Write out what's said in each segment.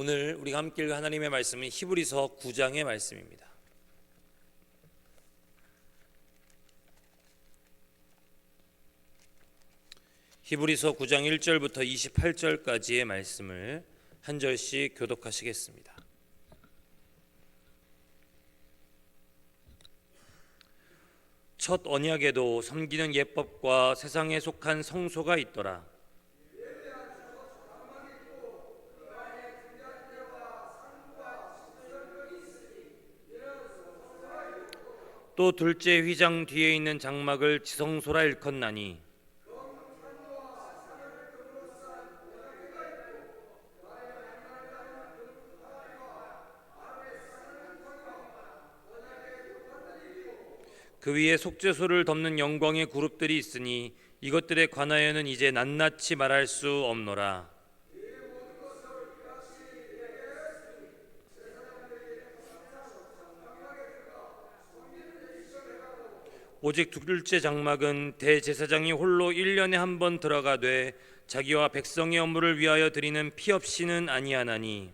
오늘 우리가 함께 읽을 하나님의 말씀은 히브리서 9장의 말씀입니다. 히브리서 9장 1절부터 28절까지의 말씀을 한 절씩 교독하시겠습니다. 첫 언약에도 섬기는 예법과 세상에 속한 성소가 있더라. 또 둘째 휘장 뒤에 있는 장막을 지성소라 일컫나니 그 위에 속죄소를 덮는 영광의 그룹들이 있으니 이것들에 관하여는 이제 낱낱이 말할 수 없노라. 오직 둘째 장막은 대제사장이 홀로 1년에 한 번 들어가되 자기와 백성의 업무를 위하여 드리는 피 없이는 아니하나니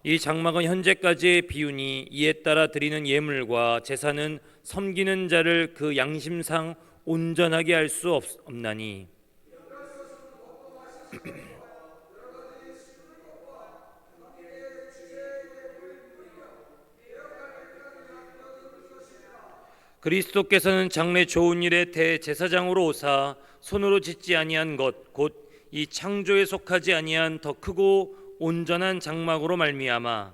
이 장막은 현재까지의 비유니 이에 따라 드리는 예물과 제사는 섬기는 자를 그 양심상 온전하게 할 수 없나니 그리스도께서는 장래 좋은 일의 대제사장으로 오사 손으로 짓지 아니한 것 곧 이 창조에 속하지 아니한 더 크고 온전한 장막으로 말미암아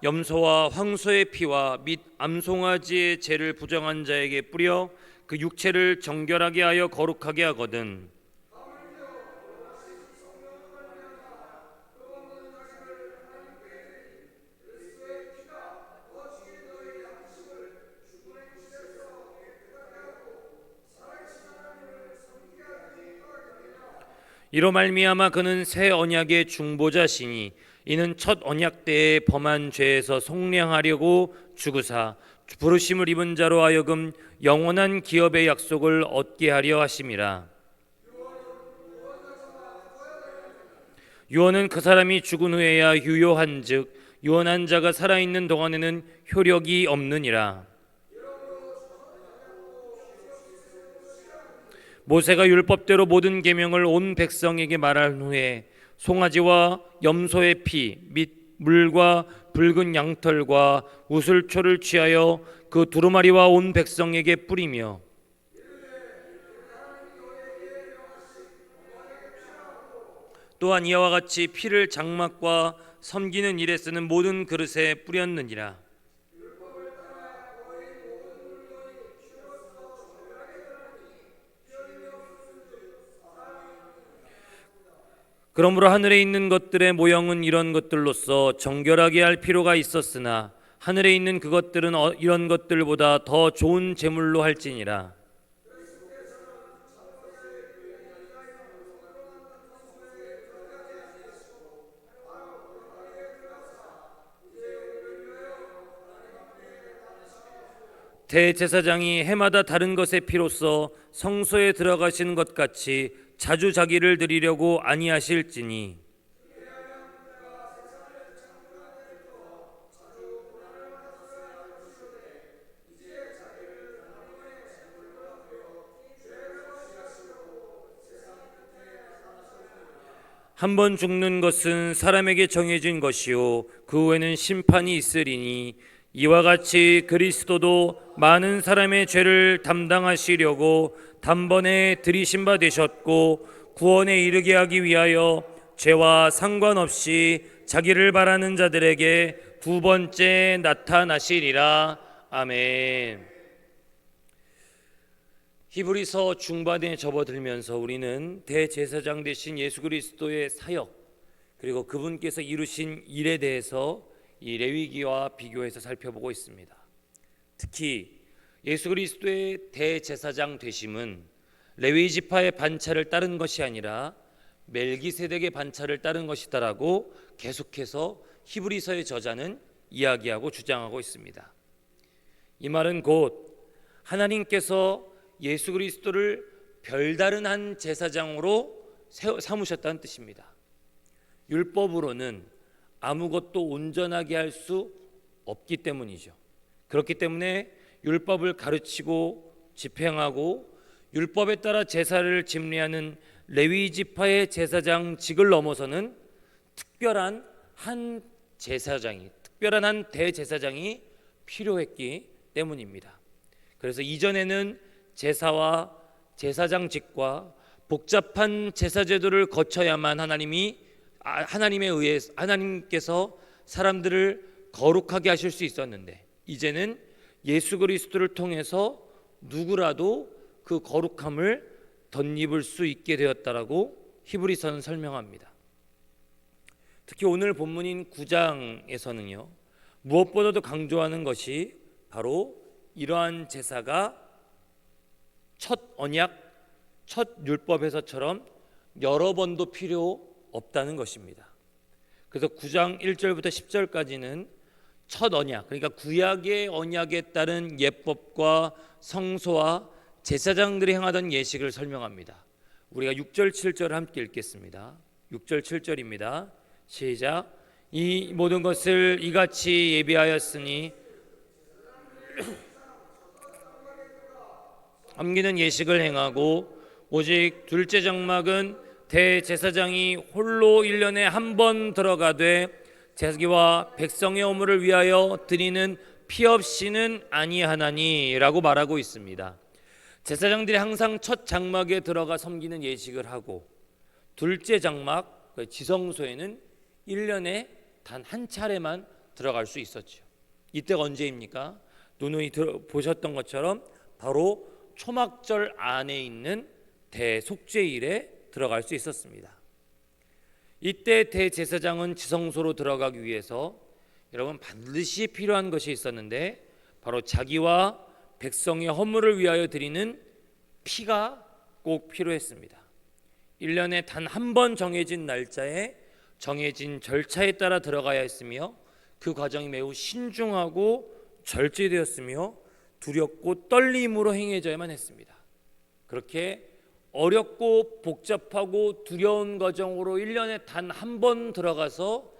염소와 황소의 피와 및 암송아지의 죄를 부정한 자에게 뿌려 그 육체를 정결하게 하여 거룩하게 하거든. 이로 말미암아 그는 새 언약의 중보자시니 이는 첫 언약 때에 범한 죄에서 속량하려고 죽으사 부르심을 입은 자로 하여금 영원한 기업의 약속을 얻게 하려 하심이라. 유언은 그 사람이 죽은 후에야 유효한즉 유언한 자가 살아있는 동안에는 효력이 없느니라. 모세가 율법대로 모든 계명을 온 백성에게 말한 후에 송아지와 염소의 피 및 물과 붉은 양털과 우슬초를 취하여 그 두루마리와 온 백성에게 뿌리며 또한 이와 같이 피를 장막과 섬기는 일에 쓰는 모든 그릇에 뿌렸느니라. 그러므로 하늘에 있는 것들의 모형은 이런 것들로서 정결하게 할 필요가 있었으나 하늘에 있는 그것들은 이런 것들보다 더 좋은 제물로 할지니라. 대제사장이 해마다 다른 것의 피로써 성소에 들어가시는 것 같이 자주 자기를 드리려고 아니하실지니 한 번 죽는 것은 사람에게 정해진 것이요 그 후에는 심판이 있으리니 이와 같이 그리스도도 많은 사람의 죄를 담당하시려고 단번에 들이신 바 되셨고 구원에 이르게 하기 위하여 죄와 상관없이 자기를 바라는 자들에게 두 번째 나타나시리라. 아멘. 히브리서 중반에 접어들면서 우리는 대제사장 되신 예수 그리스도의 사역 그리고 그분께서 이루신 일에 대해서 이 레위기와 비교해서 살펴보고 있습니다. 특히 예수 그리스도의 대제사장 되심은 레위 지파의 반차를 따른 것이 아니라 멜기세덱의 반차를 따른 것이다라고 계속해서 히브리서의 저자는 이야기하고 주장하고 있습니다. 이 말은 곧 하나님께서 예수 그리스도를 별다른 한 제사장으로 삼으셨다는 뜻입니다. 율법으로는 아무것도 온전하게 할 수 없기 때문이죠. 그렇기 때문에 율법을 가르치고 집행하고 율법에 따라 제사를 집례하는 레위 지파의 제사장직을 넘어서는 특별한 한 대제사장이 필요했기 때문입니다. 그래서 이전에는 제사와 제사장직과 복잡한 제사 제도를 거쳐야만 하나님께서 사람들을 거룩하게 하실 수 있었는데, 이제는 예수 그리스도를 통해서 누구라도 그 거룩함을 덧입을 수 있게 되었다라고 히브리서는 설명합니다. 특히 오늘 본문인 9장에서는요, 무엇보다도 강조하는 것이 바로 이러한 제사가 첫 언약, 첫 율법에서처럼 여러 번도 필요 없다는 것입니다. 그래서 9장 1절부터 10절까지는 첫 언약, 그러니까 구약의 언약에 따른 예법과 성소와 제사장들이 행하던 예식을 설명합니다. 우리가 6절 7절을 함께 읽겠습니다. 6절 7절입니다. 시작. 이 모든 것을 이같이 예비하였으니 섬기는 예식을 행하고, 오직 둘째 장막은 대제사장이 홀로 1년에 한 번 들어가되 자기와 백성의 허물을 위하여 드리는 피 없이는 아니하나니라고 말하고 있습니다. 제사장들이 항상 첫 장막에 들어가 섬기는 예식을 하고, 둘째 장막 지성소에는 1년에 단 한 차례만 들어갈 수 있었죠. 이때가 언제입니까? 누누이 보셨던 것처럼 바로 초막절 안에 있는 대속죄일에 들어갈 수 있었습니다. 이때 대제사장은 지성소로 들어가기 위해서 여러분 반드시 필요한 것이 있었는데, 바로 자기와 백성의 허물을 위하여 드리는 피가 꼭 필요했습니다. 1년에 단 한 번 정해진 날짜에 정해진 절차에 따라 들어가야 했으며, 그 과정이 매우 신중하고 절제되었으며 두렵고 떨림으로 행해져야만 했습니다. 그렇게 어렵고 복잡하고 두려운 과정으로 1년에 단 한 번 들어가서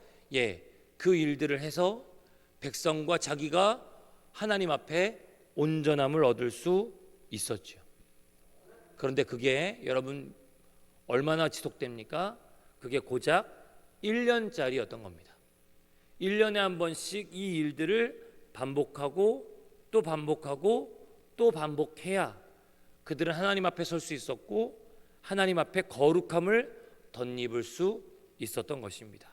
그 일들을 해서 백성과 자기가 하나님 앞에 온전함을 얻을 수 있었죠. 그런데 그게 여러분 얼마나 지속됩니까? 그게 고작 1년짜리였던 겁니다. 1년에 한 번씩 이 일들을 반복하고 또 반복하고 또 반복해야 그들은 하나님 앞에 설 수 있었고, 하나님 앞에 거룩함을 덧입을 수 있었던 것입니다.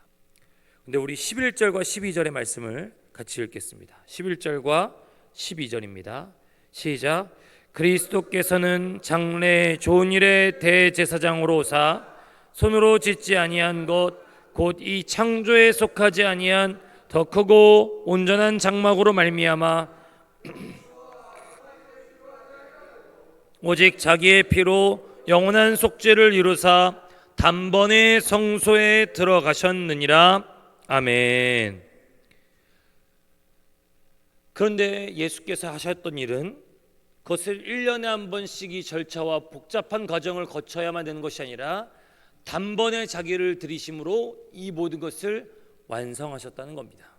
근데 우리 11절과 12절의 말씀을 같이 읽겠습니다. 11절과 12절입니다. 시작. 그리스도께서는 장래 좋은 일의 대제사장으로 오사 손으로 짓지 아니한 것 곧 이 창조에 속하지 아니한 더 크고 온전한 장막으로 말미암아 오직 자기의 피로 영원한 속죄를 이루사 단번에 성소에 들어가셨느니라. 아멘. 그런데 예수께서 하셨던 일은 그것을 1년에 한 번씩 이 절차와 복잡한 과정을 거쳐야만 되는 것이 아니라 단번에 자기를 들이심으로 이 모든 것을 완성하셨다는 겁니다.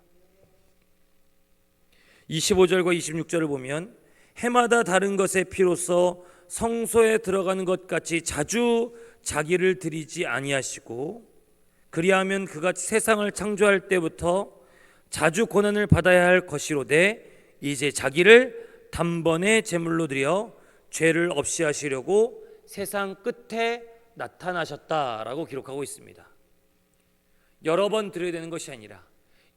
25절과 26절을 보면 해마다 다른 것의 피로써 성소에 들어가는 것 같이 자주 자기를 드리지 아니하시고, 그리하면 그같이 세상을 창조할 때부터 자주 고난을 받아야 할 것이로되 이제 자기를 단번에 제물로 드려 죄를 없이 하시려고 세상 끝에 나타나셨다라고 기록하고 있습니다. 여러 번 드려야 되는 것이 아니라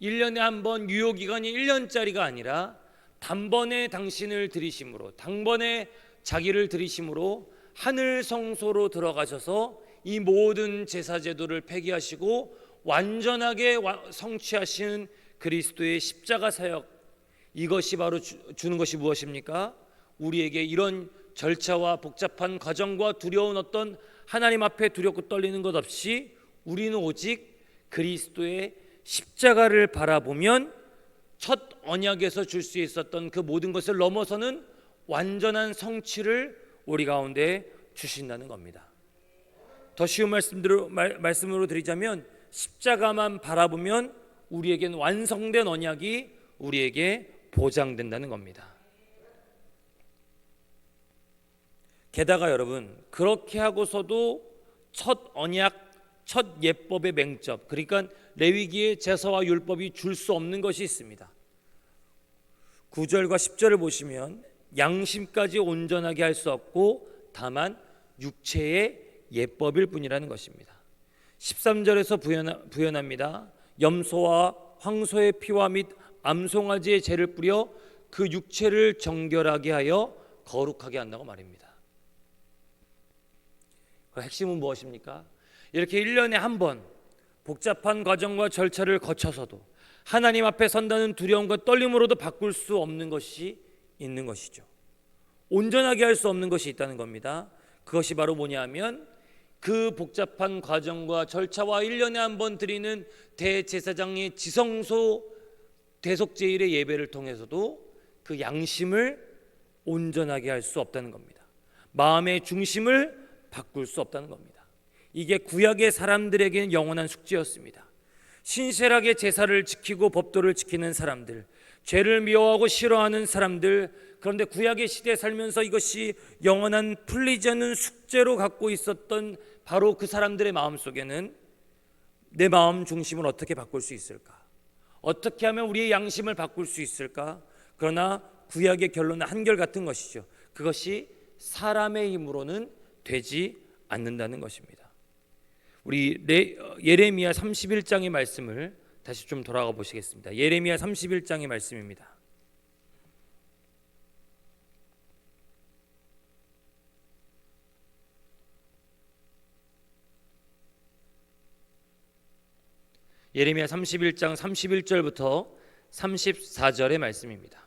1년에 한 번, 유효기간이 1년짜리가 아니라 단번에 당신을 드리심으로, 단번에 자기를 드리심으로 하늘 성소로 들어가셔서 이 모든 제사 제도를 폐기하시고 완전하게 성취하신 그리스도의 십자가 사역, 이것이 바로 주는 것이 무엇입니까? 우리에게 이런 절차와 복잡한 과정과 두려운 어떤 하나님 앞에 두렵고 떨리는 것 없이 우리는 오직 그리스도의 십자가를 바라보면 첫 언약에서 줄 수 있었던 그 모든 것을 넘어서는 완전한 성취를 우리 가운데 주신다는 겁니다. 더 쉬운 말씀으로 드리자면 십자가만 바라보면 우리에겐 완성된 언약이 우리에게 보장된다는 겁니다. 게다가 여러분, 그렇게 하고서도 첫 언약, 첫 예법의 맹점, 그러니까 레위기의 제사와 율법이 줄 수 없는 것이 있습니다. 9절과 10절을 보시면 양심까지 온전하게 할 수 없고 다만 육체의 예법일 뿐이라는 것입니다. 13절에서 부연합니다. 염소와 황소의 피와 및 암송아지의 재를 뿌려 그 육체를 정결하게 하여 거룩하게 한다고 말입니다. 그 핵심은 무엇입니까? 이렇게 1년에 한 번 복잡한 과정과 절차를 거쳐서도 하나님 앞에 선다는 두려움과 떨림으로도 바꿀 수 없는 것이 있는 것이죠. 온전하게 할 수 없는 것이 있다는 겁니다. 그것이 바로 뭐냐면 그 복잡한 과정과 절차와 1년에 한 번 드리는 대제사장의 지성소 대속제일의 예배를 통해서도 그 양심을 온전하게 할 수 없다는 겁니다. 마음의 중심을 바꿀 수 없다는 겁니다. 이게 구약의 사람들에게는 영원한 숙제였습니다. 신실하게 제사를 지키고 법도를 지키는 사람들, 죄를 미워하고 싫어하는 사람들, 그런데 구약의 시대에 살면서 이것이 영원한 풀리지 않는 숙제로 갖고 있었던 바로 그 사람들의 마음속에는 내 마음 중심을 어떻게 바꿀 수 있을까? 어떻게 하면 우리의 양심을 바꿀 수 있을까? 그러나 구약의 결론은 한결같은 것이죠. 그것이 사람의 힘으로는 되지 않는다는 것입니다. 우리 예레미야 31장의 말씀을 다시 좀 돌아가 보시겠습니다. 예레미야 31장의 말씀입니다. 예레미야 31장 31절부터 34절의 말씀입니다.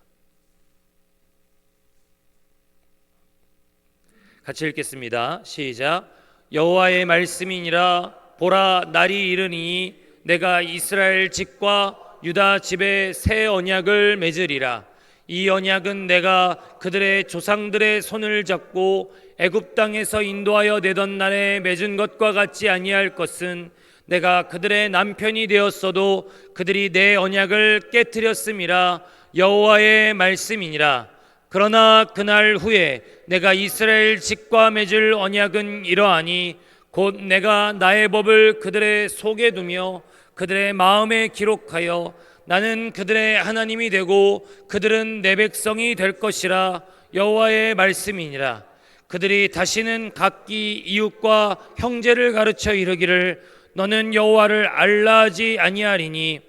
같이 읽겠습니다. 시작. 여호와의 말씀이니라. 보라, 날이 이르니 내가 이스라엘 집과 유다 집에 새 언약을 맺으리라. 이 언약은 내가 그들의 조상들의 손을 잡고 애굽 땅에서 인도하여 내던 날에 맺은 것과 같지 아니할 것은 내가 그들의 남편이 되었어도 그들이 내 언약을 깨뜨렸음이라. 여호와의 말씀이니라. 그러나 그날 후에 내가 이스라엘 집과 맺을 언약은 이러하니 곧 내가 나의 법을 그들의 속에 두며 그들의 마음에 기록하여 나는 그들의 하나님이 되고 그들은 내 백성이 될 것이라. 여호와의 말씀이니라. 그들이 다시는 각기 이웃과 형제를 가르쳐 이르기를 너는 여호와를 알라하지 아니하리니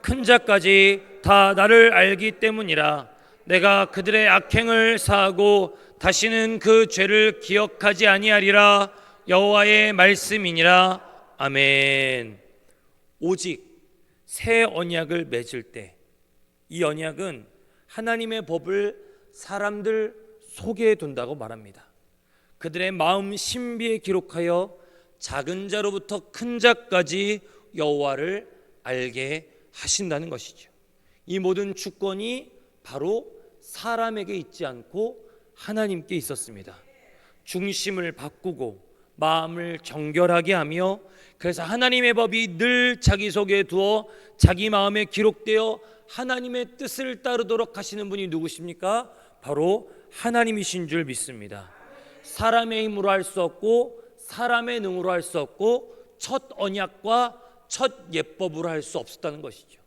큰 자까지 다 나를 알기 때문이라. 내가 그들의 악행을 사하고 다시는 그 죄를 기억하지 아니하리라. 여호와의 말씀이니라. 아멘. 오직 새 언약을 맺을 때 이 언약은 하나님의 법을 사람들 속에 둔다고 말합니다. 그들의 마음 신비에 기록하여 작은 자로부터 큰 자까지 여호와를 알게 하신다는 것이죠. 이 모든 주권이 바로 사람에게 있지 않고 하나님께 있었습니다. 중심을 바꾸고 마음을 정결하게 하며, 그래서 하나님의 법이 늘 자기 속에 두어 자기 마음에 기록되어 하나님의 뜻을 따르도록 하시는 분이 누구십니까? 바로 하나님이신 줄 믿습니다. 사람의 힘으로 할 수 없고 사람의 능으로 할 수 없고 첫 언약과 첫 예법으로 할 수 없었다는 것이죠.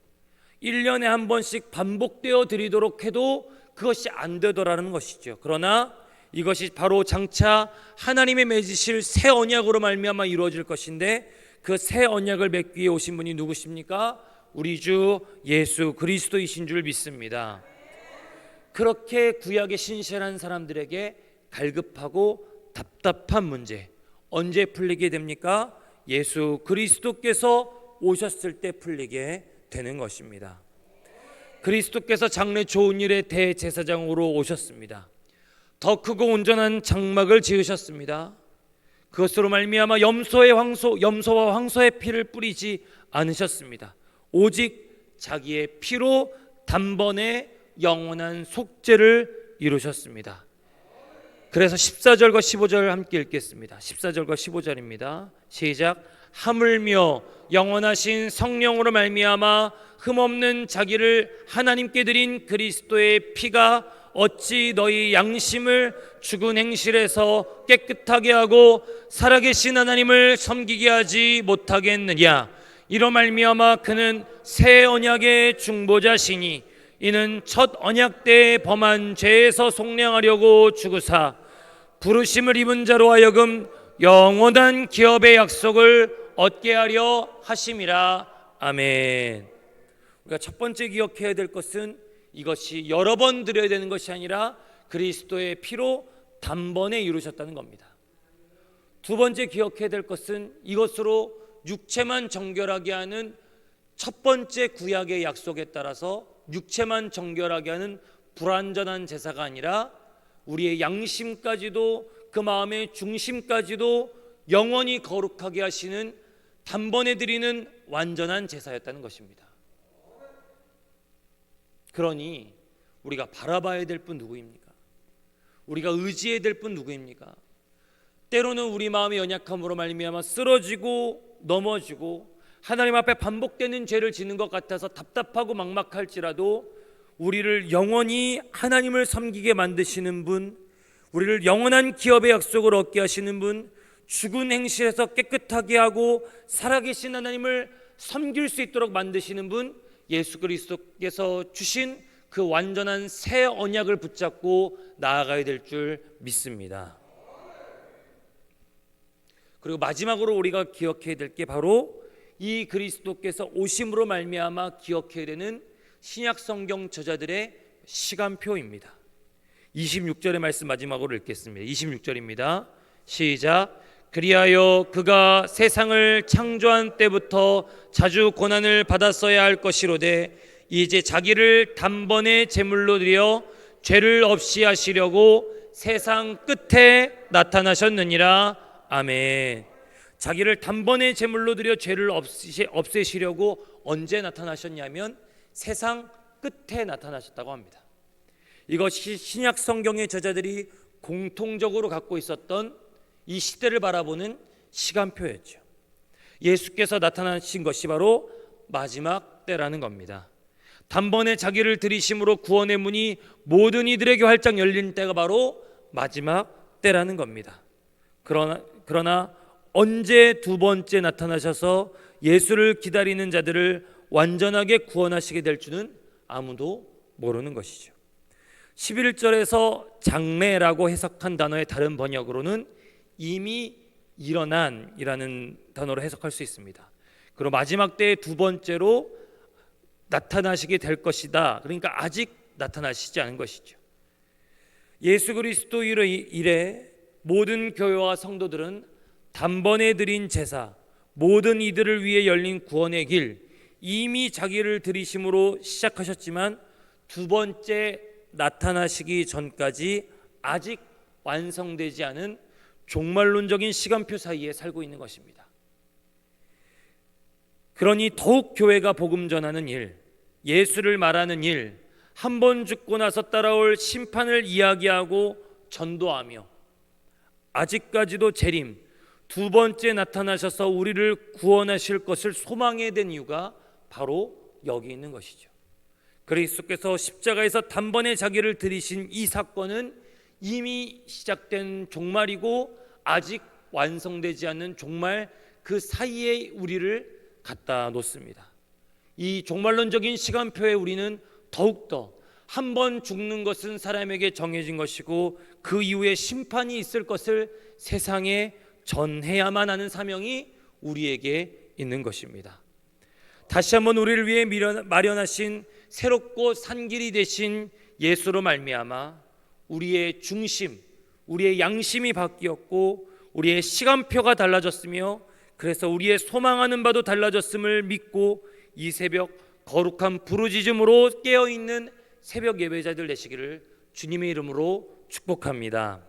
1년에 한 번씩 반복되어 드리도록 해도 그것이 안 되더라는 것이죠. 그러나 이것이 바로 장차 하나님의 맺으실 새 언약으로 말미암아 이루어질 것인데, 그 새 언약을 맺기 위해 오신 분이 누구십니까? 우리 주 예수 그리스도이신 줄 믿습니다. 그렇게 구약의 신실한 사람들에게 갈급하고 답답한 문제 언제 풀리게 됩니까? 예수 그리스도께서 오셨을 때 풀리게 되는 것입니다. 그리스도께서 장래 좋은 일의 대제사장으로 오셨습니다. 더 크고 온전한 장막을 지으셨습니다. 그것으로 말미암아 염소와 황소의 피를 뿌리지 않으셨습니다. 오직 자기의 피로 단번에 영원한 속죄를 이루셨습니다. 그래서 14절과 15절을 함께 읽겠습니다. 14절과 15절입니다. 시작. 하물며 영원하신 성령으로 말미암아 흠없는 자기를 하나님께 드린 그리스도의 피가 어찌 너희 양심을 죽은 행실에서 깨끗하게 하고 살아계신 하나님을 섬기게 하지 못하겠느냐. 이로 말미암아 그는 새 언약의 중보자시니 이는 첫 언약 때 범한 죄에서 속량하려고 죽으사 부르심을 입은 자로 하여금 영원한 기업의 약속을 얻게 하려 하심이라. 아멘. 우리가 첫 번째 기억해야 될 것은 이것이 여러 번 드려야 되는 것이 아니라 그리스도의 피로 단번에 이루셨다는 겁니다. 두 번째 기억해야 될 것은 이것으로 육체만 정결하게 하는 첫 번째 구약의 약속에 따라서 육체만 정결하게 하는 불완전한 제사가 아니라 우리의 양심까지도 그 마음의 중심까지도 영원히 거룩하게 하시는 단번에 드리는 완전한 제사였다는 것입니다. 그러니 우리가 바라봐야 될 분 누구입니까? 우리가 의지해야 될 분 누구입니까? 때로는 우리 마음의 연약함으로 말미암아 쓰러지고 넘어지고 하나님 앞에 반복되는 죄를 짓는 것 같아서 답답하고 막막할지라도 우리를 영원히 하나님을 섬기게 만드시는 분, 우리를 영원한 기업의 약속을 얻게 하시는 분, 죽은 행실에서 깨끗하게 하고 살아계신 하나님을 섬길 수 있도록 만드시는 분, 예수 그리스도께서 주신 그 완전한 새 언약을 붙잡고 나아가야 될 줄 믿습니다. 그리고 마지막으로 우리가 기억해야 될 게 바로 이 그리스도께서 오심으로 말미암아 기억해야 되는 신약 성경 저자들의 시간표입니다. 26절의 말씀 마지막으로 읽겠습니다. 26절입니다. 시작. 그리하여 그가 세상을 창조한 때부터 자주 고난을 받았어야 할 것이로되 이제 자기를 단번에 제물로 드려 죄를 없이 하시려고 세상 끝에 나타나셨느니라. 아멘. 자기를 단번에 제물로 드려 죄를 없애시려고 언제 나타나셨냐면 세상 끝에 나타나셨다고 합니다. 이것이 신약 성경의 저자들이 공통적으로 갖고 있었던 이 시대를 바라보는 시간표였죠. 예수께서 나타나신 것이 바로 마지막 때라는 겁니다. 단번에 자기를 들이심으로 구원의 문이 모든 이들에게 활짝 열린 때가 바로 마지막 때라는 겁니다. 그러나 언제 두 번째 나타나셔서 예수를 기다리는 자들을 완전하게 구원하시게 될 줄은 아무도 모르는 것이죠. 11절에서 장래라고 해석한 단어의 다른 번역으로는 이미 일어난이라는 단어로 해석할 수 있습니다. 그리고 마지막 때의 두 번째로 나타나시게 될 것이다. 그러니까 아직 나타나시지 않은 것이죠. 예수 그리스도 이래 모든 교회와 성도들은 단번에 드린 제사, 모든 이들을 위해 열린 구원의 길, 이미 자기를 들이심으로 시작하셨지만 두 번째 나타나시기 전까지 아직 완성되지 않은 종말론적인 시간표 사이에 살고 있는 것입니다. 그러니 더욱 교회가 복음 전하는 일, 예수를 말하는 일, 한 번 죽고 나서 따라올 심판을 이야기하고 전도하며 아직까지도 재림, 두 번째 나타나셔서 우리를 구원하실 것을 소망해야 된 이유가 바로 여기 있는 것이죠. 그리스도께서 십자가에서 단번에 자기를 들이신 이 사건은 이미 시작된 종말이고 아직 완성되지 않는 종말 그 사이에 우리를 갖다 놓습니다. 이 종말론적인 시간표에 우리는 더욱더 한 번 죽는 것은 사람에게 정해진 것이고 그 이후에 심판이 있을 것을 세상에 전해야만 하는 사명이 우리에게 있는 것입니다. 다시 한번 우리를 위해 마련하신 새롭고 산 길이 되신 예수로 말미암아 우리의 중심, 우리의 양심이 바뀌었고 우리의 시간표가 달라졌으며 그래서 우리의 소망하는 바도 달라졌음을 믿고 이 새벽 거룩한 부르짖음으로 깨어있는 새벽 예배자들 되시기를 주님의 이름으로 축복합니다.